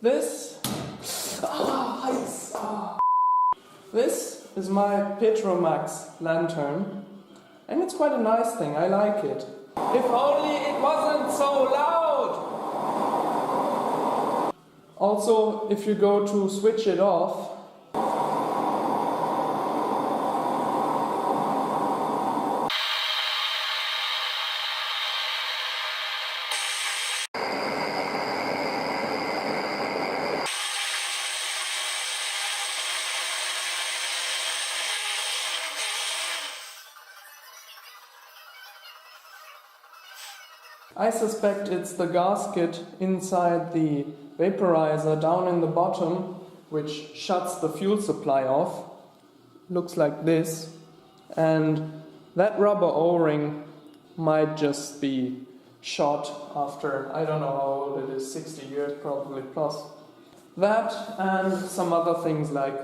This This is my Petromax Lantern, and it's quite a nice thing. I like it. If only it wasn't so loud! Also, if you go to switch it off, I suspect it's the gasket inside the vaporizer down in the bottom, which shuts the fuel supply off. Looks like this. And that rubber O-ring might just be shot after, I don't know how old it is, 60 years probably plus. That and some other things like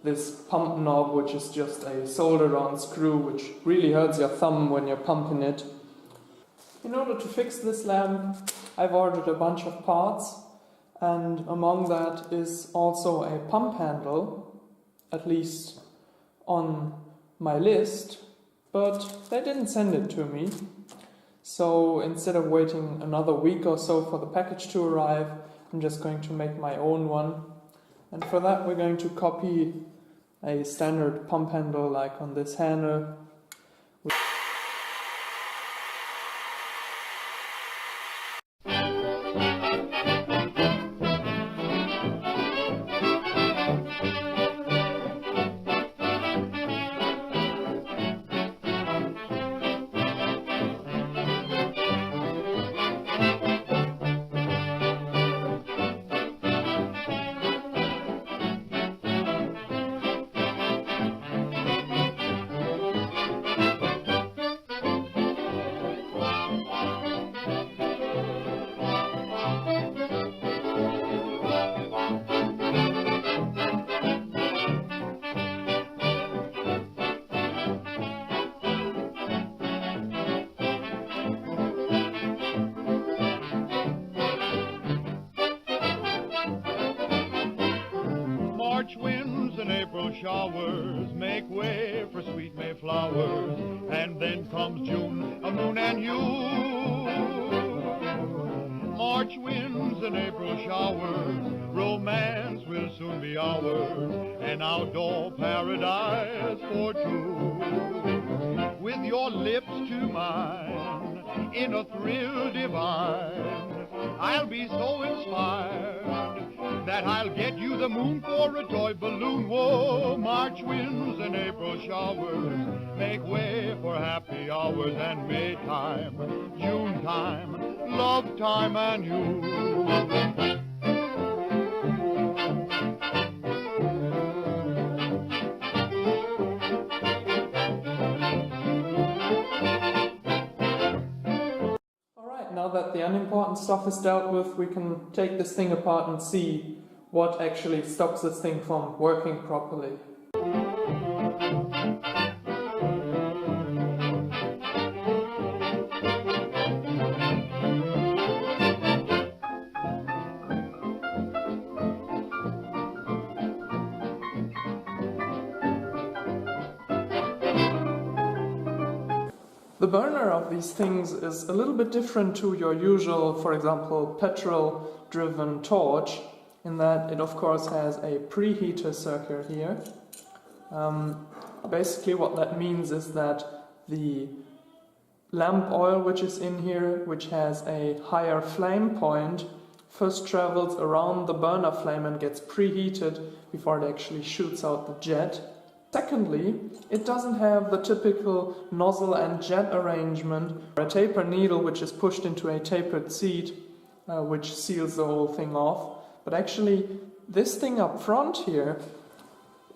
this pump knob, which is just a soldered on screw, which really hurts your thumb when you're pumping it. In order to fix this lamp, I've ordered a bunch of parts, and among that is also a pump handle, at least on my list, but they didn't send it to me. So instead of waiting another week or so for the package to arrive, I'm just going to make my own one. And for that we're going to copy a standard pump handle like on this handle. March winds and April showers make way for sweet May flowers, and then comes June, a moon and you. March winds and April showers, romance will soon be ours, an outdoor paradise for two. With your lips to mine, in a thrill divine, I'll be so inspired that I'll get you the moon for a toy balloon. Whoa, March winds and April showers make way for happy hours, and May time, June time, love time and you. Now that the unimportant stuff is dealt with, we can take this thing apart and see what actually stops this thing from working properly. The burner of these things is a little bit different to your usual, for example, petrol-driven torch, in that it of course has a preheater circuit here. Basically what that means is that the lamp oil which is in here, which has a higher flame point, first travels around the burner flame and gets preheated before it actually shoots out the jet. Secondly, it doesn't have the typical nozzle and jet arrangement, or a taper needle which is pushed into a tapered seat, which seals the whole thing off. But actually, this thing up front here,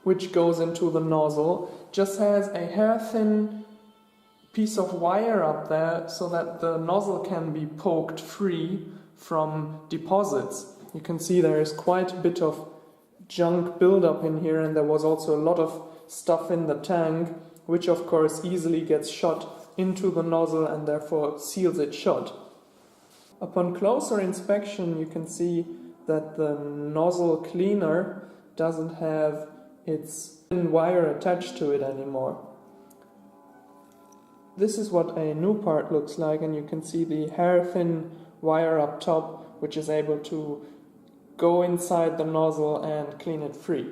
which goes into the nozzle, just has a hair-thin piece of wire up there so that the nozzle can be poked free from deposits. You can see there is quite a bit of junk buildup in here, and there was also a lot of stuff in the tank, which of course easily gets shot into the nozzle and therefore seals it shut. Upon closer inspection you can see that the nozzle cleaner doesn't have its thin wire attached to it anymore. This is what a new part looks like, and you can see the hair-thin wire up top, which is able to go inside the nozzle and clean it free.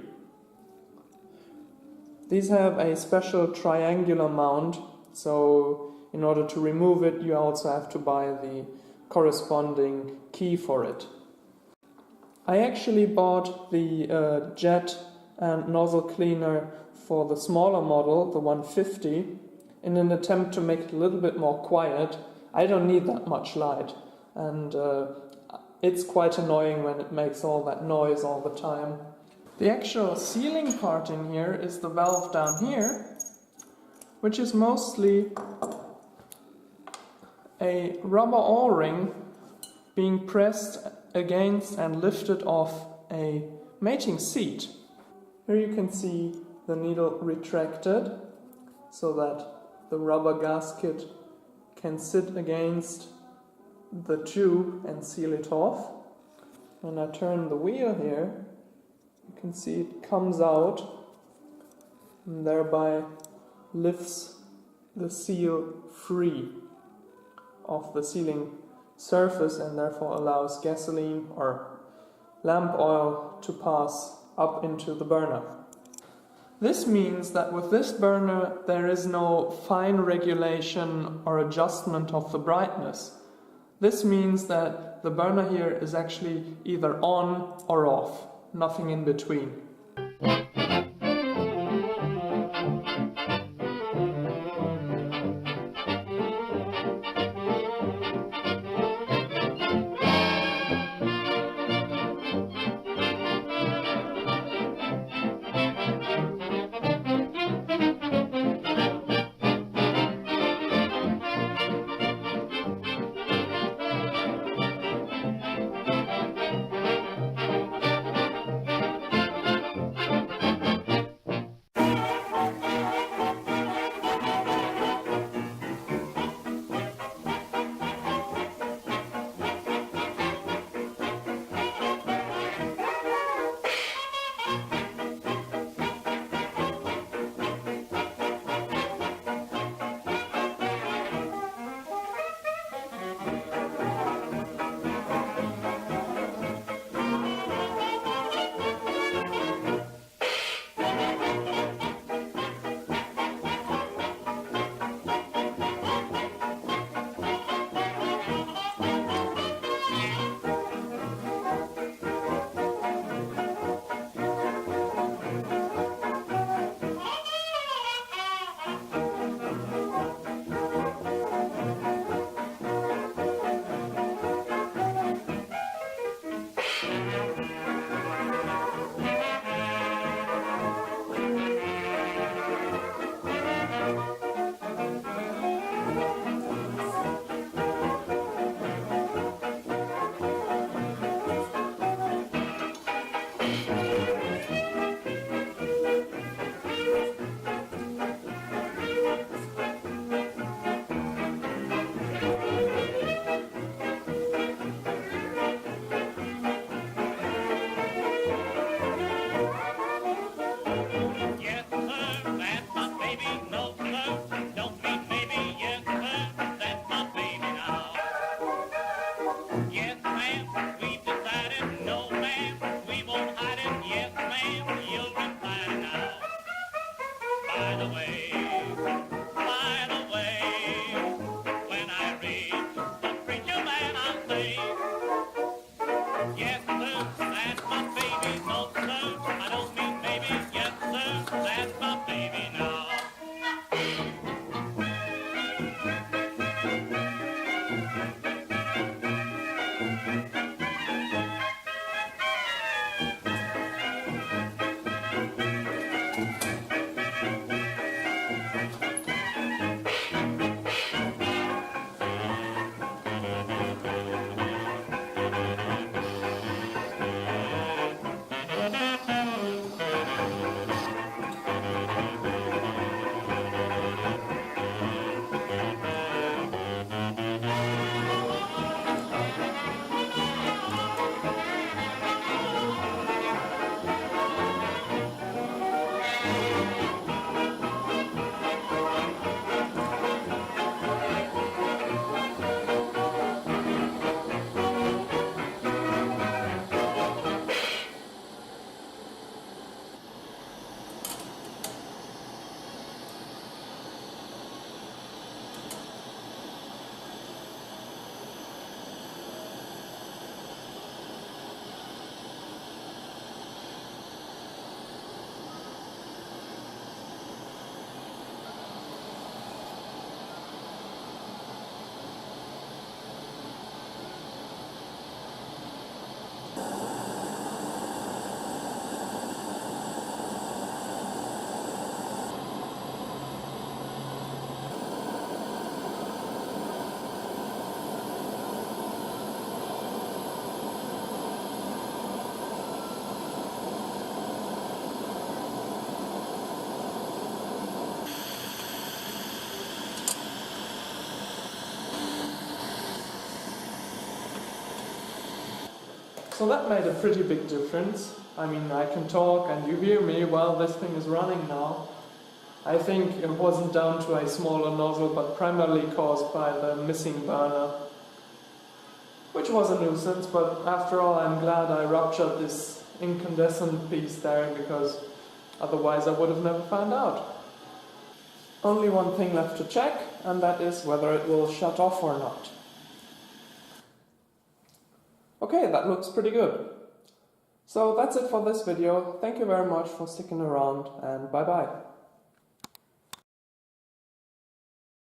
These have a special triangular mount, so in order to remove it you also have to buy the corresponding key for it. I actually bought the jet and nozzle cleaner for the smaller model, the 150, in an attempt to make it a little bit more quiet. I don't need that much light, and it's quite annoying when it makes all that noise all the time. The actual sealing part in here is the valve down here, which is mostly a rubber O-ring being pressed against and lifted off a mating seat. Here you can see the needle retracted so that the rubber gasket can sit against the tube and seal it off. When I turn the wheel here, you can see it comes out and thereby lifts the seal free of the sealing surface and therefore allows gasoline or lamp oil to pass up into the burner. This means that with this burner there is no fine regulation or adjustment of the brightness. This means that the burner here is actually either on or off, nothing in between. So that made a pretty big difference. I mean, I can talk and you hear me while this thing is running now. I think it wasn't down to a smaller nozzle, but primarily caused by the missing burner, which was a nuisance, but after all I'm glad I ruptured this incandescent piece there, because otherwise I would have never found out. Only one thing left to check, and that is whether it will shut off or not. Okay, that looks pretty good. So that's it for this video. Thank you very much for sticking around, and bye bye.